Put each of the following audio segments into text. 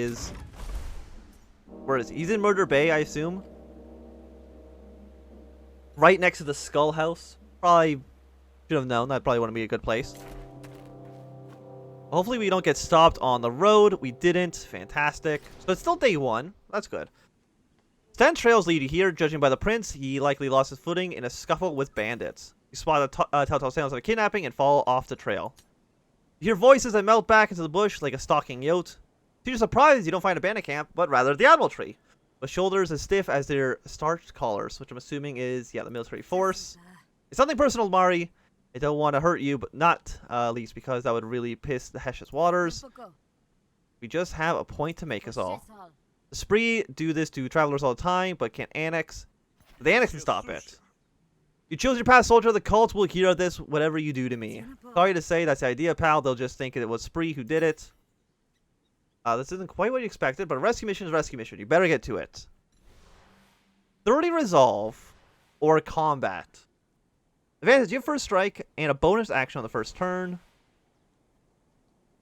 is... Where is he? He's in Murder Bay, I assume. Right next to the Skull House. Probably should have known. That probably wouldn't be a good place. Hopefully we don't get stopped on the road. We didn't. Fantastic. So it's still day 1. That's good. 10 trails lead you here. Judging by the prints, he likely lost his footing in a scuffle with bandits. You spot telltale sounds of a kidnapping and fall off the trail. You hear voices that melt back into the bush like a stalking yote. To your surprise, you don't find a bandit camp, but rather the Admiral Tree, with shoulders as stiff as their starched collars, which I'm assuming is, yeah, the military force. It's something personal, Mari. I don't want to hurt you, but not least because that would really piss the Hesh's waters. We just have a point to make us all. The Spree do this to travelers all the time, but can't annex. They annex and stop it. You chose your past soldier. The cult will hear this, whatever you do to me. Sorry to say, that's the idea, pal. They'll just think it was Spree who did it. This isn't quite what you expected, but a rescue mission is a rescue mission. You better get to it. 30 resolve or combat. Advantage, you have first strike and a bonus action on the first turn.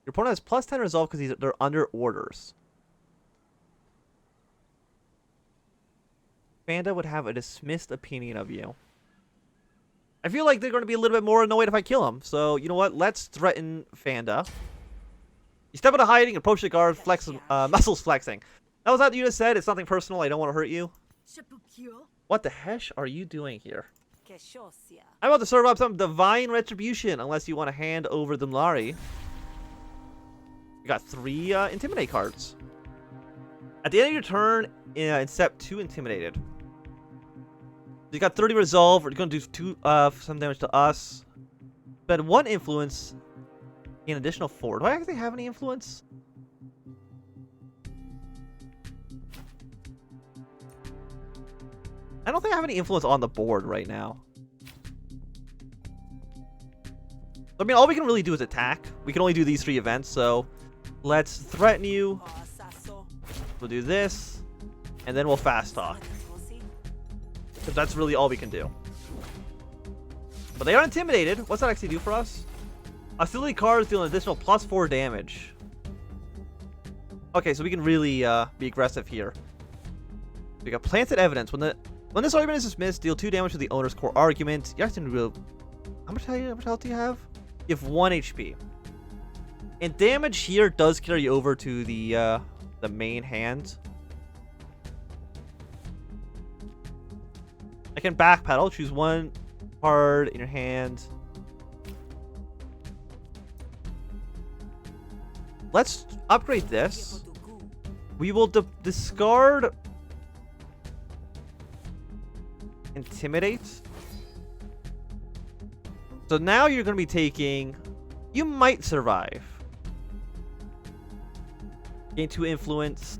Your opponent has plus 10 resolve because they're under orders. Fanda would have a dismissed opinion of you. I feel like they're going to be a little bit more annoyed if I kill him. So, you know what? Let's threaten Fanda. You step out of hiding, approach the guard, flex, muscles flexing. That was what you just said. It's nothing personal. I don't want to hurt you. What the hesh are you doing here? I'm about to serve up some divine retribution, unless you want to hand over the Mlari. You got 3 Intimidate cards. At the end of your turn, in step 2, Intimidated. You got 30 resolve. We're going to do some damage to us. Spend 1 influence. Gain additional 4. Do I actually have any influence? I don't think I have any influence on the board right now. I mean, all we can really do is attack. We can only do these 3 events, so let's threaten you. We'll do this, and then we'll fast talk. Because that's really all we can do. But they are intimidated. What's that actually do for us? Hostility cards deal an additional plus 4 damage. Okay, so we can really be aggressive here. We got planted evidence. When this argument is dismissed, deal 2 damage to the owner's core argument. You actually real. How much health do you have? You have 1 HP. And damage here does carry over to the main hand. I can backpedal. Choose 1 card in your hand. Let's upgrade this. We will discard Intimidate. So now you're going to be taking... You might survive. Gain 2 influence.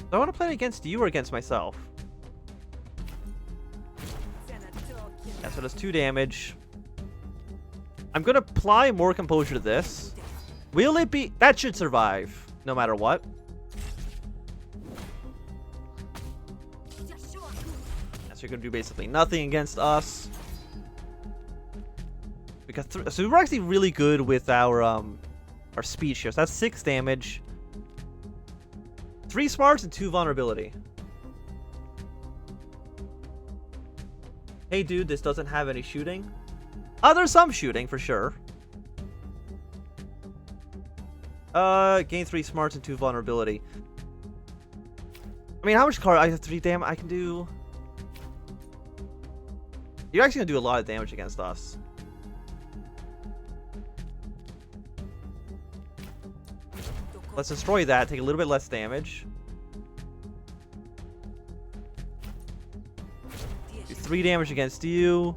Do I want to play it against you or against myself? Yeah, so that's 2 damage. I'm going to apply more composure to this. Will it be... That should survive, no matter what. So you're going to do basically nothing against us. Because so we're actually really good with our speech here. So that's 6 damage. 3 smarts and 2 vulnerability. Hey dude, this doesn't have any shooting. There's some shooting for sure. Gain 3 smarts and 2 vulnerability. I mean, how much card? I have 3 damage. I can do. You're actually gonna do a lot of damage against us. Let's destroy that. Take a little bit less damage. Do 3 damage against you.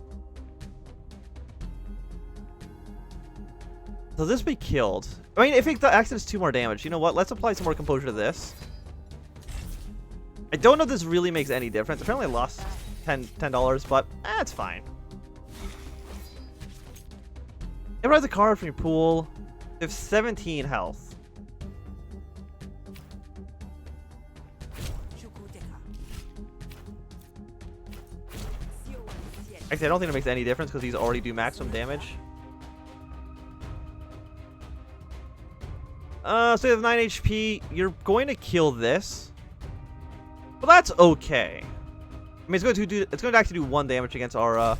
So this be killed. I mean, if it actually does 2 more damage, you know what? Let's apply some more composure to this. I don't know if this really makes any difference. Apparently I lost $10, but it's fine. Memorize a card from your pool. You have 17 health. Actually, I don't think it makes any difference because these already do maximum damage. So you have 9 HP. You're going to kill this. Well, that's okay. I mean, it's going to actually do 1 damage against our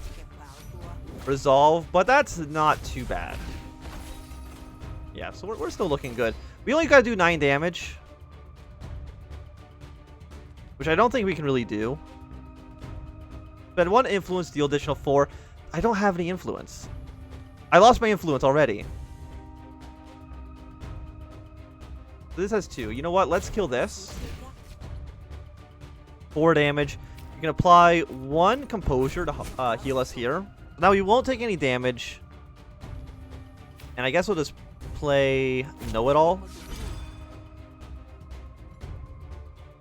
resolve, but that's not too bad. Yeah, so we're still looking good. We only got to do 9 damage, which I don't think we can really do. Spend 1 influence, deal additional 4. I don't have any influence. I lost my influence already. So this has 2. You know what? Let's kill this. 4 damage. You can apply 1 composure to heal us here. Now we won't take any damage. And I guess we'll just play Know-It-All.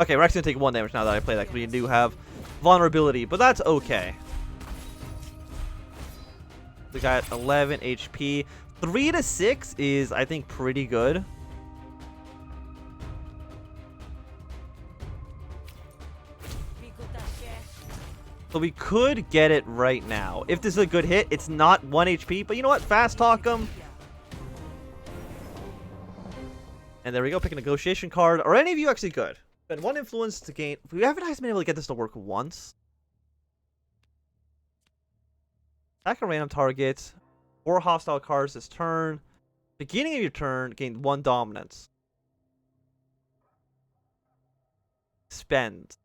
Okay, we're actually going to take 1 damage now that I play that, because we do have vulnerability, but that's okay. We got 11 HP. 3 to 6 is, I think, pretty good. So we could get it right now. If this is a good hit, it's not 1 HP, but you know what? Fast talk him. And there we go, pick a negotiation card. Are any of you actually good? Spend 1 influence to gain. We haven't actually been able to get this to work once. Attack a random target. 4 hostile cards this turn. Beginning of your turn, gain 1 dominance. Spend.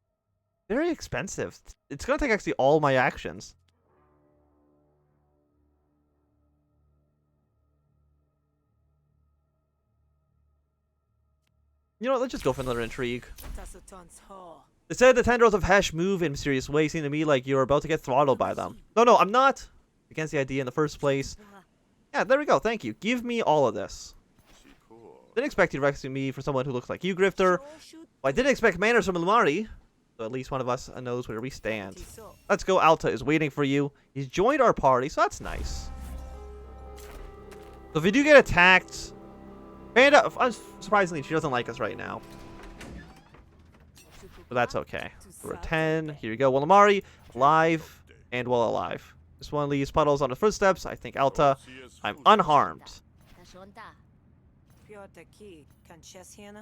Very expensive. It's going to take actually all my actions. You know what, let's just go for another intrigue. They said the tendrils of Hesh move in mysterious ways. Seem to me like you're about to get throttled by them. No, I'm not. Against the idea in the first place. Yeah, there we go. Thank you. Give me all of this. Didn't expect you to rescue me for someone who looks like you, Grifter. Well, I didn't expect manners from Lumari. So at least one of us knows where we stand. Let's go. Alta is waiting for you. He's joined our party, so that's nice. So if we do get attacked... Panda, unsurprisingly, she doesn't like us right now. But that's okay. We're 10. Here you go. Willamari, alive, and well alive. This one leaves puddles on the footsteps. I think Alta, I'm unharmed. What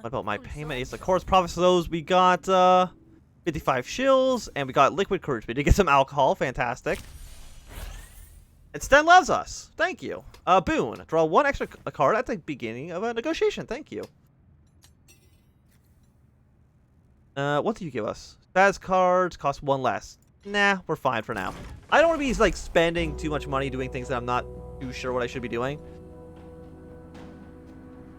about my payment? Yes, of course, profits of those. We got 55 shills, and we got liquid courage. We did get some alcohol. Fantastic. And Sten loves us. Thank you. Boon. Draw 1 extra card at the beginning of a negotiation. Thank you. What do you give us? Status cards cost 1 less. Nah, we're fine for now. I don't want to be like spending too much money doing things that I'm not too sure what I should be doing.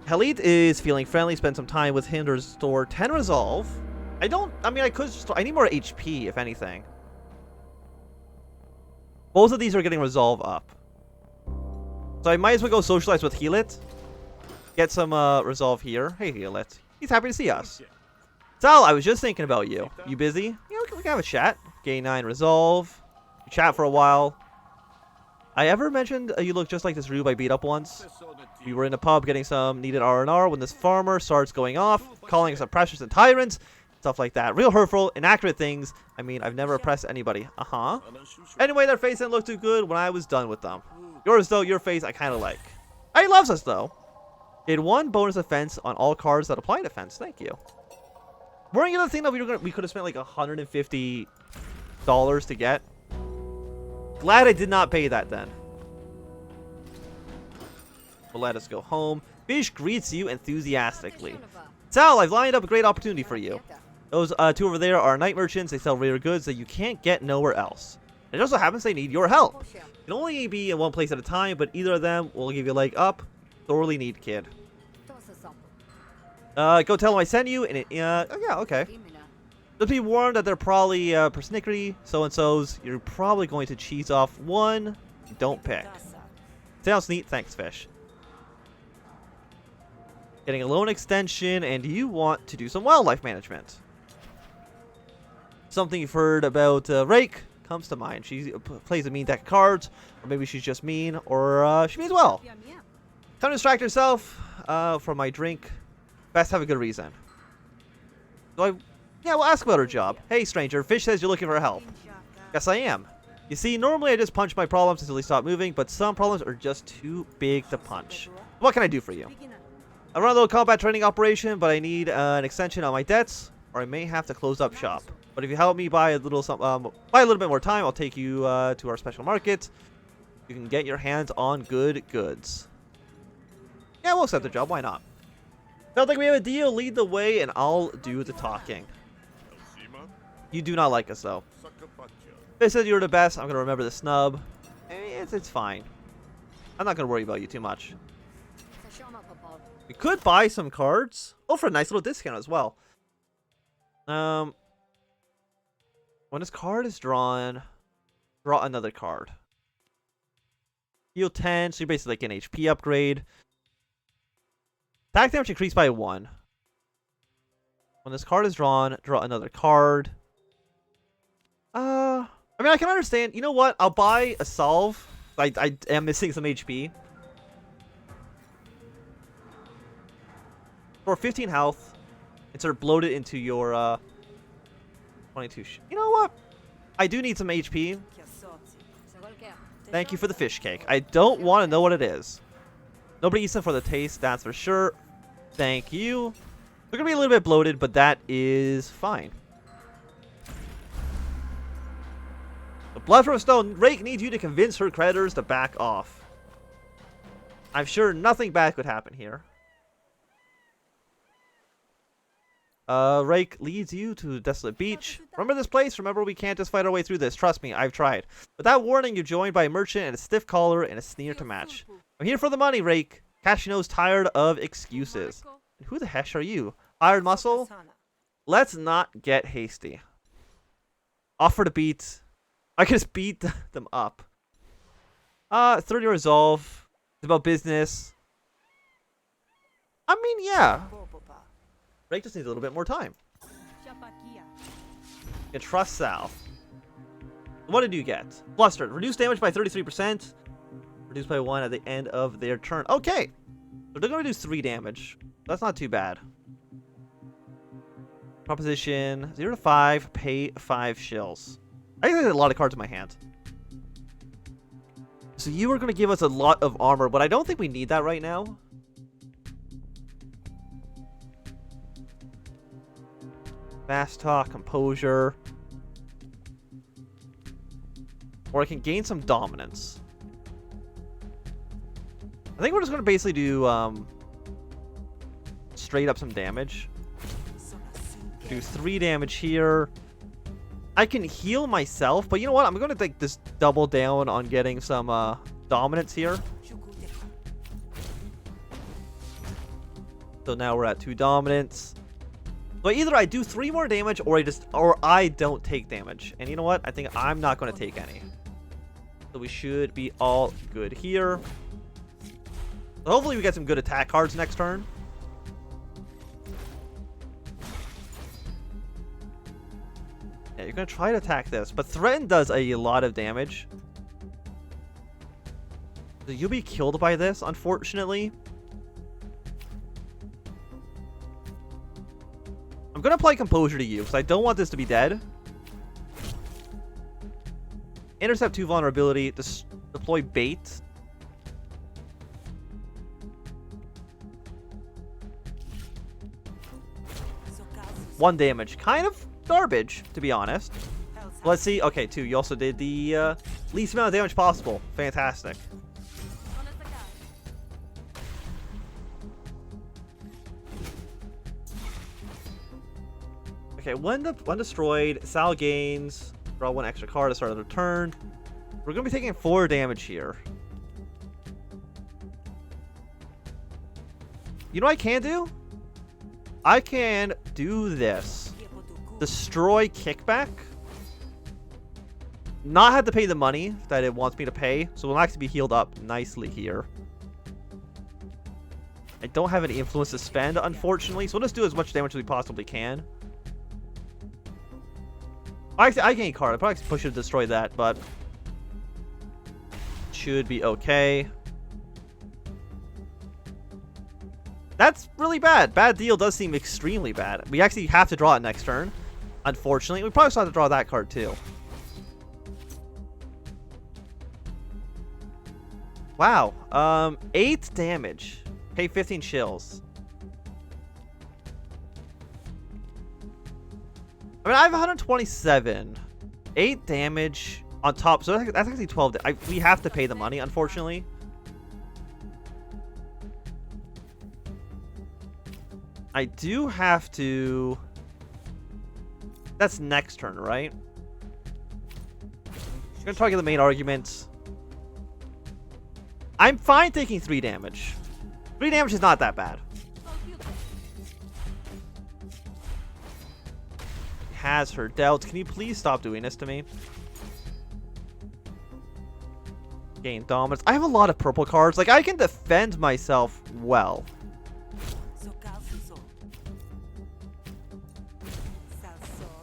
Halit is feeling friendly. Spend some time with him to restore 10 resolve. I mean, I could just... I need more HP, if anything. Both of these are getting resolve up. So I might as well go socialize with Healit. Get some resolve here. Hey, Healit. He's happy to see us. Sal, I was just thinking about you. You busy? Yeah, we can have a chat. Gain 9 resolve. We chat for a while. I ever mentioned you look just like this rube I beat up once? We were in a pub getting some needed R&R when this farmer starts going off, calling us oppressors and tyrants. Stuff like that. Real hurtful, inaccurate things. I mean, I've never oppressed anybody. Anyway, their face didn't look too good when I was done with them. Yours, though, your face I kind of like. He loves us, though. Did 1 bonus offense on all cards that apply defense. Thank you. Weren't you the thing that we could have spent like $150 to get? Glad I did not pay that then. Well, let us go home. Fish greets you enthusiastically. Sal, I've lined up a great opportunity for you. Those 2 over there are night merchants. They sell rare goods that you can't get nowhere else. It also happens they need your help. You can only be in one place at a time, but either of them will give you a leg up. Sorely need, kid. Go tell them I sent you, and yeah, okay. Just be warned that they're probably persnickety, so-and-sos. You're probably going to cheese off one you don't pick. Sounds neat. Thanks, Fish. Getting a loan extension, and you want to do some wildlife management. Something you've heard about Rake comes to mind. She plays a mean deck of cards, or maybe she's just mean, or she means well. Time to distract herself from my drink. Best have a good reason. So yeah, we'll ask about her job. Hey, stranger, Fish says you're looking for help. Yes, I am. You see, normally I just punch my problems until they stop moving, but some problems are just too big to punch. What can I do for you? I run a little combat training operation, but I need an extension on my debts, or I may have to close up shop. But if you help me buy a little bit more time, I'll take you to our special market. You can get your hands on good goods. Yeah, we'll accept the job. Why not? Don't think we have a deal. Lead the way, and I'll do the talking. You do not like us, though. They said you were the best. I'm gonna remember the snub. It's fine. I'm not gonna worry about you too much. We could buy some cards. Oh, for a nice little discount as well. When this card is drawn, draw another card. Heal 10, so you're basically like an HP upgrade. Attack damage increased by 1. When this card is drawn, draw another card. I mean, I can understand. You know what? I'll buy a salve. I am missing some HP. For 15 health, insert of bloated into your 22. You know what? I do need some HP. Thank you for the fish cake. I don't want to know what it is. Nobody eats them for the taste, that's for sure. Thank you. They're going to be a little bit bloated, but that is fine. The Blood from a Stone. Rake needs you to convince her creditors to back off. I'm sure nothing bad could happen here. Rake leads you to Desolate Beach. Remember this place? Remember, we can't just fight our way through this. Trust me, I've tried. Without warning, you're joined by a merchant and a stiff collar and a sneer to match. I'm here for the money, Rake. Cashino's tired of excuses. And who the heck are you? Iron Muscle? Let's not get hasty. Offer to beat. I can just beat them up. 30 resolve. It's about business. I mean, yeah. Rake just needs a little bit more time. You trust Sal. What did you get? Flustered. Reduce damage by 33%. Reduced by 1 at the end of their turn. Okay. So they're going to do 3 damage. That's not too bad. Proposition 0 to 5. Pay 5 shills. I think there's a lot of cards in my hand. So you are going to give us a lot of armor, but I don't think we need that right now. Fast talk, composure. Or I can gain some dominance. I think we're just going to basically do straight up some damage. Do 3 damage here. I can heal myself, but you know what? I'm going to like this double down on getting some dominance here. So now we're at 2 dominance. So either I do 3 more damage or I don't take damage. And you know what? I think I'm not going to take any. So we should be all good here. So hopefully we get some good attack cards next turn. Yeah, you're going to try to attack this. But Threaten does a lot of damage. So you'll be killed by this, unfortunately. I'm going to apply Composure to you, because I don't want this to be dead. Intercept 2 vulnerability. Deploy Bait. One damage. Kind of garbage, to be honest. Let's see. Okay, 2. You also did the least amount of damage possible. Fantastic. Okay, when destroyed, Sal gains. Draw 1 extra card to start of the turn. We're going to be taking 4 damage here. You know what I can do? I can do this. Destroy Kickback. Not have to pay the money that it wants me to pay. So we'll actually be healed up nicely here. I don't have any influence to spend, unfortunately. So we'll just do as much damage as we possibly can. I gain card. I probably push it to destroy that, but should be okay. That's really bad. Bad deal does seem extremely bad. We actually have to draw it next turn. Unfortunately, we probably still have to draw that card too. Wow. 8 damage. Pay 15 shills. I mean, I have 127. 8 damage on top. So that's actually 12. We have to pay the money, unfortunately. I do have to... That's next turn, right? I'm going to target the main argument. I'm fine taking 3 damage. 3 damage is not that bad. Has her dealt. Can you please stop doing this to me? Gain dominance. I have a lot of purple cards. Like, I can defend myself well.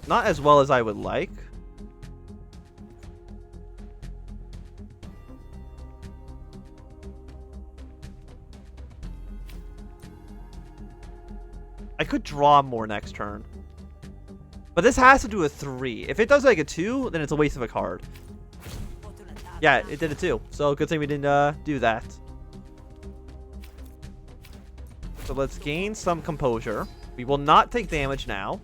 Not as well as I would like. I could draw more next turn. But this has to do a 3. If it does like a 2, then it's a waste of a card. Yeah, it did a 2. So good thing we didn't do that. So let's gain some composure. We will not take damage now.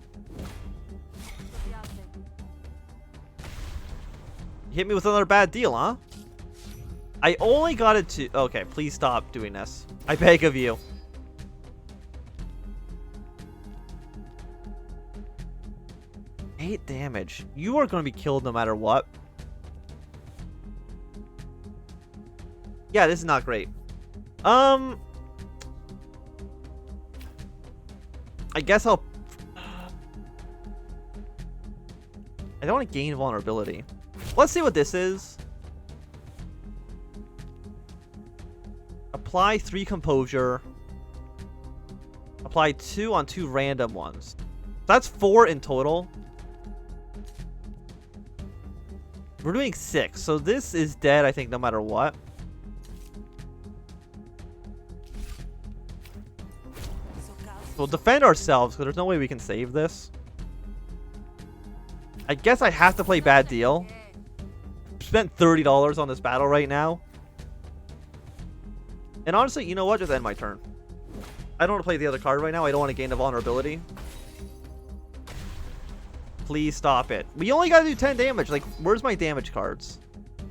Hit me with another bad deal, huh? I only got it to... Okay, please stop doing this. I beg of you. Eight damage. You are going to be killed no matter what. Yeah, this is not great. I guess I'll... I don't want to gain vulnerability. Let's see what this is. Apply 3 composure. Apply 2 on 2 random ones. That's 4 in total. We're doing 6, so this is dead, I think, no matter what. We'll defend ourselves, because there's no way we can save this. I guess I have to play bad deal. Spent $30 on this battle right now. And honestly, you know what? Just end my turn. I don't want to play the other card right now. I don't want to gain the vulnerability. Please stop it. We only got to do 10 damage. Like, where's my damage cards? I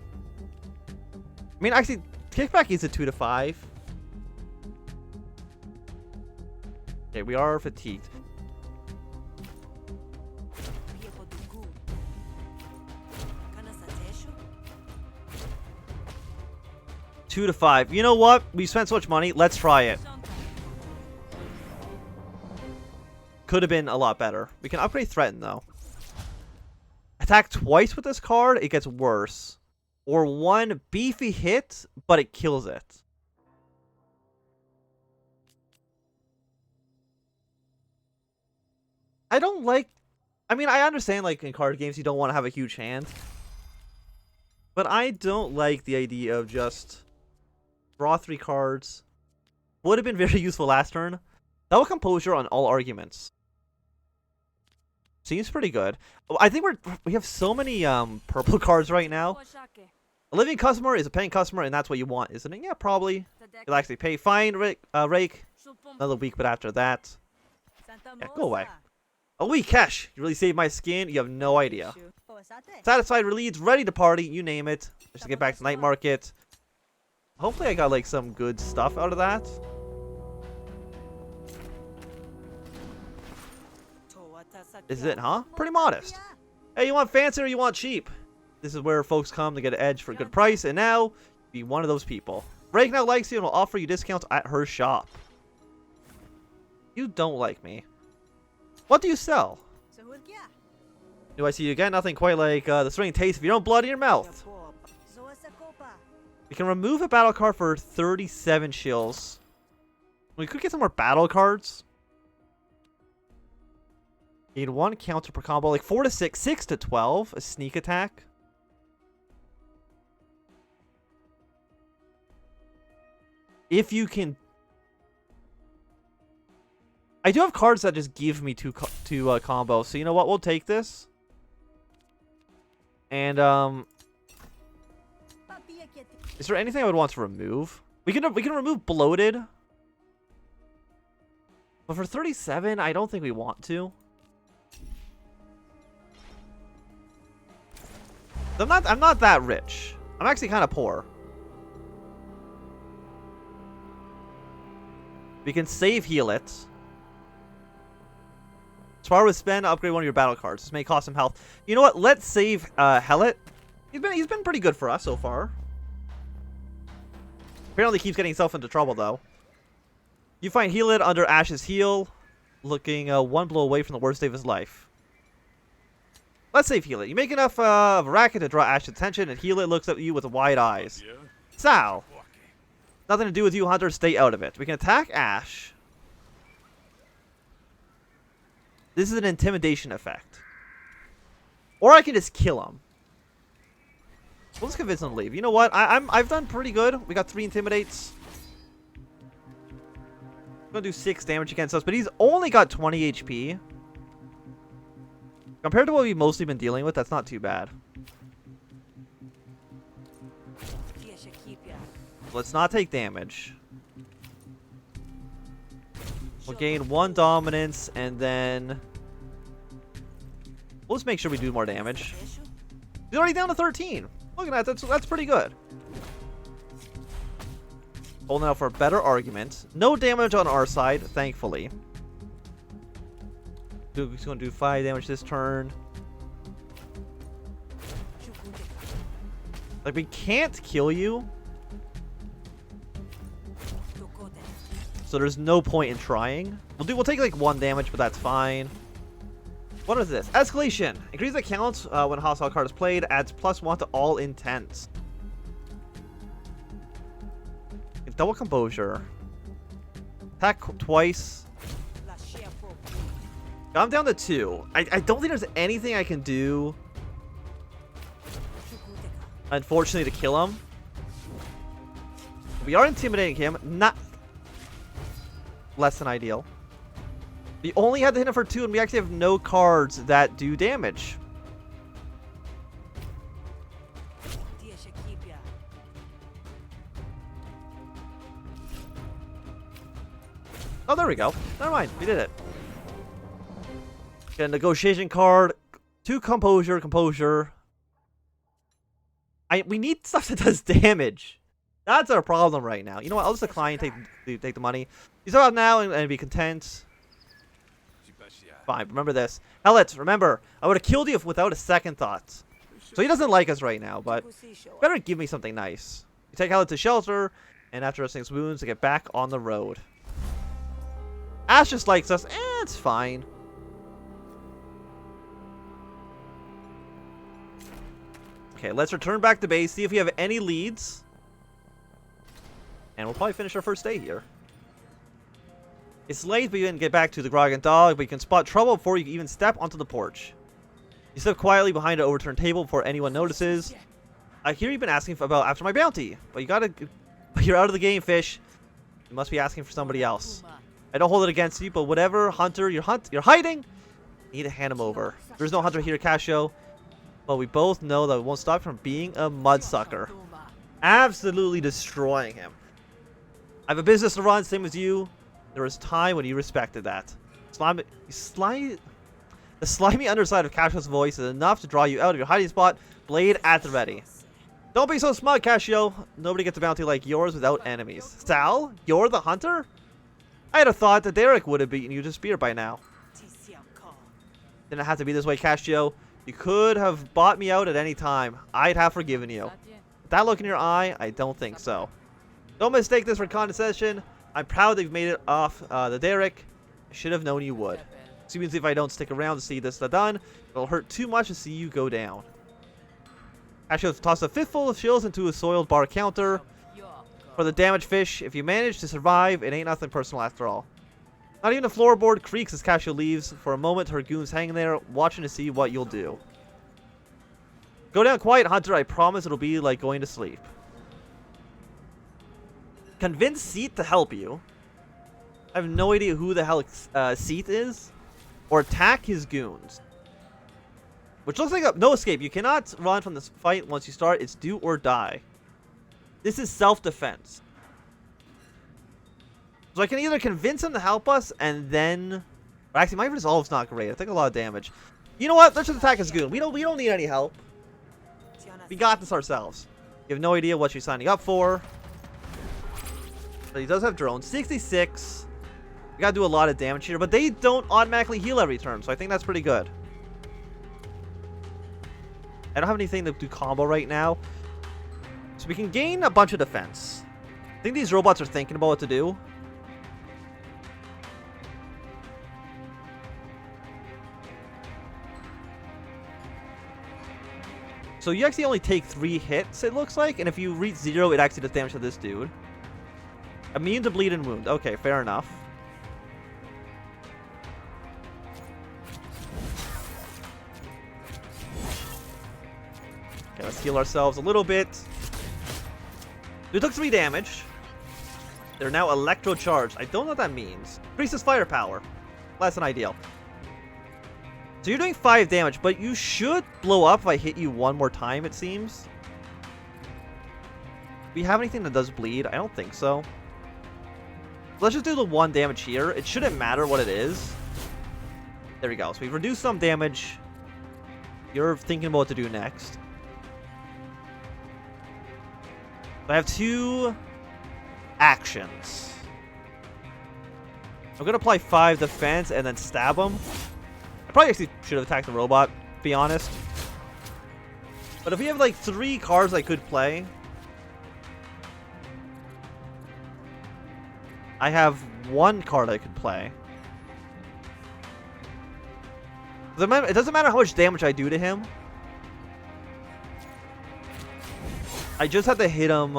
mean, actually, kickback is a 2 to 5. Okay, we are fatigued. Two to 5. You know what? We spent so much money. Let's try it. Could have been a lot better. We can upgrade Threaten, though. Attack twice with this card, it gets worse. Or 1 beefy hit, but it kills it. I don't like... I mean, I understand, like, in card games, you don't want to have a huge hand. But I don't like the idea of just... Draw 3 cards. Would have been very useful last turn. Double composure on all arguments. Seems pretty good. I think we have so many purple cards right now. A living customer is a paying customer, and that's what you want, isn't it? Yeah, probably. You'll actually pay. Fine, Rake. Another week, but after that, yeah, go away. A week, cash. You really saved my skin. You have no idea. Satisfied, relieved, ready to party. You name it. Just to get back to night market. Hopefully I got like some good stuff out of that. Is it, huh? Pretty modest. Hey, you want fancy or you want cheap? This is where folks come to get an edge for a good price, and now be one of those people. Rake now likes you and will offer you discounts at her shop. You don't like me. What do you sell? Do I see you again? Nothing quite like the swinging taste of your own blood in your mouth. We can remove a battle card for 37 shills. We could get some more battle cards. Gain 1 counter per combo, like 4 to 6, 6 to 12, a sneak attack. If you can... I do have cards that just give me two combos, so you know what? We'll take this. And, Is there anything I would want to remove? We can remove bloated. But for 37, I don't think we want to. I'm not that rich. I'm actually kind of poor. We can save heal it. Spar with spend, upgrade one of your battle cards. This may cost some health. You know what? Let's save Hellet. He's been pretty good for us so far. Apparently keeps getting himself into trouble though. You find heal it under Ash's heal, looking one blow away from the worst day of his life. Let's save heal it. You make enough of a racket to draw Ash's attention, and heal it looks at you with wide eyes. Sal. Nothing to do with you, Hunter. Stay out of it. We can attack Ash. This is an intimidation effect. Or I can just kill him. We'll just convince him to leave. You know what? I've done pretty good. We got 3 intimidates. I'm gonna do 6 damage against us, but he's only got 20 HP. Compared to what we've mostly been dealing with, that's not too bad. Let's not take damage. We'll gain 1 dominance, and then we'll just make sure we do more damage. He's already down to 13. Look at that. That's pretty good. Holding out for a better argument. No damage on our side, thankfully. He's going to do 5 damage this turn. Like, we can't kill you. So there's no point in trying. We'll take like 1 damage, but that's fine. What is this? Escalation. Increase the count when a hostile card is played. Adds +1 to all intents. Double composure. Attack twice. I'm down to 2. I don't think there's anything I can do, unfortunately, to kill him. We are intimidating him. Not less than ideal. We only had to hit him for 2, and we actually have no cards that do damage. Oh, there we go. Never mind. We did it. Get a negotiation card. 2 composure. We need stuff that does damage. That's our problem right now. You know what? I'll just decline and take the money. You still have now and be content. Fine. Remember this. Hellet, remember, I would have killed you without a second thought. So he doesn't like us right now, but better give me something nice. You take Hellet to shelter, and after resting his wounds, to get back on the road. Ash just likes us. It's fine. Okay, let's return back to base, see if we have any leads. And we'll probably finish our first day here. It's late, but you didn't get back to the Grog and Dog, but you can spot trouble before you even step onto the porch. You step quietly behind an overturned table before anyone notices. I hear you've been asking about after my bounty, but you're out of the game, fish. You must be asking for somebody else. I don't hold it against you, but whatever hunter you're hiding, you need to hand him over. There's no hunter here, Casio, but we both know that we won't stop from being a mudsucker. Absolutely destroying him. I have a business to run, same as you. There was time when you respected that. The slimy underside of Casio's voice is enough to draw you out of your hiding spot, blade at the ready. Don't be so smug, Casio. Nobody gets a bounty like yours without enemies. Sal, you're the hunter? I had a thought that Derek would have beaten you to spear by now. Didn't have to be this way, Casio. You could have bought me out at any time. I'd have forgiven you. With that look in your eye, I don't think so. Don't mistake this for condescension. I'm proud that you've made it off the Derek. I should have known you would. Seems if I don't stick around to see this done, it'll hurt too much to see you go down. Casio tossed a fistful of shills into a soiled bar counter. For the damaged fish, if you manage to survive, it ain't nothing personal after all. Not even the floorboard creaks as Casio leaves. For a moment, her goons hanging there, watching to see what you'll do. Go down quiet, Hunter. I promise it'll be like going to sleep. Convince Seat to help you. I have no idea who the hell Seat is. Or attack his goons. Which looks like no escape. You cannot run from this fight once you start. It's do or die. This is self-defense. So I can either convince him to help us and then... Actually, my resolve's not great. I take a lot of damage. You know what? Let's just attack his goon. We don't need any help. We got this ourselves. You have no idea what she's signing up for. But he does have drones. 66. We gotta do a lot of damage here, but they don't automatically heal every turn, so I think that's pretty good. I don't have anything to do combo right now. So we can gain a bunch of defense. I think these robots are thinking about what to do. So you actually only take 3 hits, it looks like. And if you reach 0, it actually does damage to this dude. Immune to bleed and wound. Okay, fair enough. Okay, let's heal ourselves a little bit. We took 3 damage. They're now electro-charged. I don't know what that means. Increases firepower. Less than ideal. So you're doing 5 damage, but you should blow up if I hit you one more time, it seems. Do we have anything that does bleed? I don't think so. Let's just do the 1 damage here. It shouldn't matter what it is. There we go. So we've reduced some damage. You're thinking about what to do next. I have 2 actions. I'm going to apply 5 defense and then stab him. I probably actually should have attacked the robot, to be honest. But if we have like 3 cards I could play, I have 1 card I could play. It doesn't matter how much damage I do to him. I just have to hit him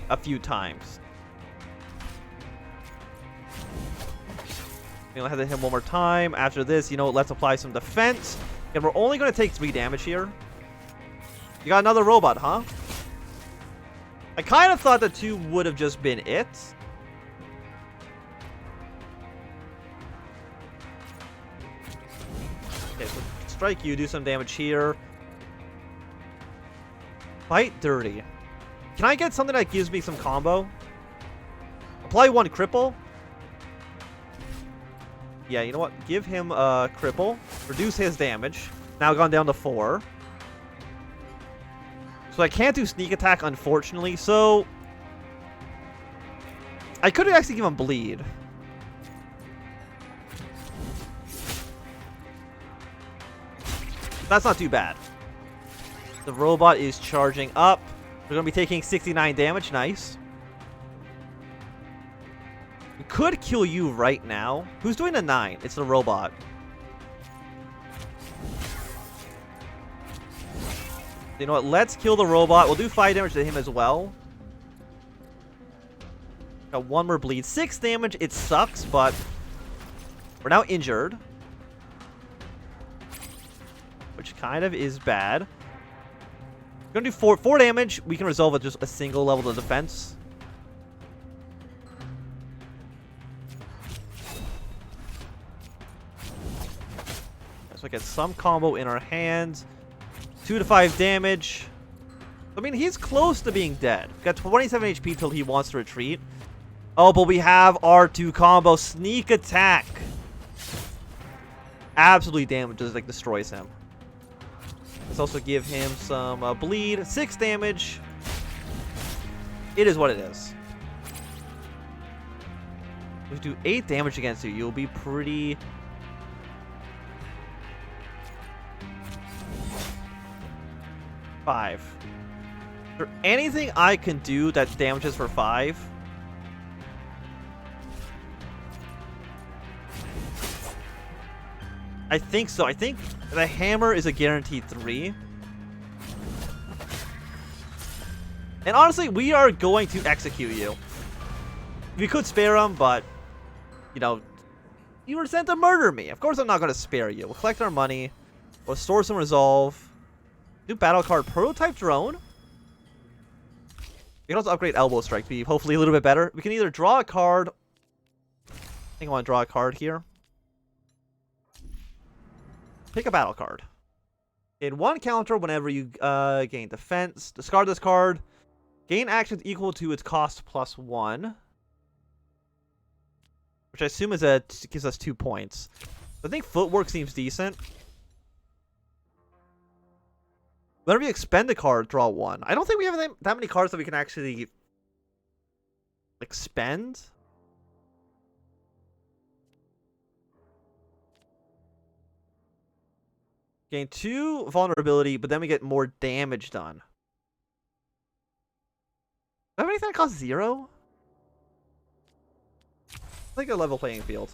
a few times. We'll have to hit him one more time. After this, you know, let's apply some defense. And we're only going to take 3 damage here. You got another robot, huh? I kind of thought that 2 would have just been it. Okay, so strike you, do some damage here. Fight dirty. Can I get something that gives me some combo? Apply 1 cripple. Yeah, you know what? Give him a cripple. Reduce his damage. Now gone down to 4. So I can't do sneak attack, unfortunately. So I could actually give him bleed. That's not too bad. The robot is charging up. We're going to be taking 69 damage. Nice. We could kill you right now. Who's doing a 9? It's the robot. You know what? Let's kill the robot. We'll do 5 damage to him as well. Got 1 more bleed. 6 damage. It sucks, but we're now injured. Which kind of is bad. We're going to do 4 damage. We can resolve with just a single level of defense. So I get some combo in our hands. 2 to 5 damage. I mean, he's close to being dead. We've got 27 HP till he wants to retreat. Oh, but we have R2 combo. Sneak attack. Absolutely damages, like, destroys him. Let's also give him some bleed. 6 damage. It is what it is. If we do 8 damage against you, you'll be pretty... $5. Is there anything I can do that damages for 5? I think so. I think the hammer is a guaranteed 3. And honestly, we are going to execute you. We could spare him, but, you know, you were sent to murder me. Of course I'm not going to spare you. We'll collect our money. We'll store some resolve. New battle card, prototype drone. We can also upgrade elbow strike to be hopefully a little bit better. We can either draw a card. I think I want to draw a card here. Pick a battle card. Gain 1 counter whenever you gain defense. Discard this card. Gain actions equal to its cost plus 1. Which I assume is gives us 2 points. I think footwork seems decent. Whenever you expend a card, draw 1. I don't think we have that many cards that we can actually expend. Gain 2 vulnerability, but then we get more damage done. Do I have anything that costs 0? I think a level playing field.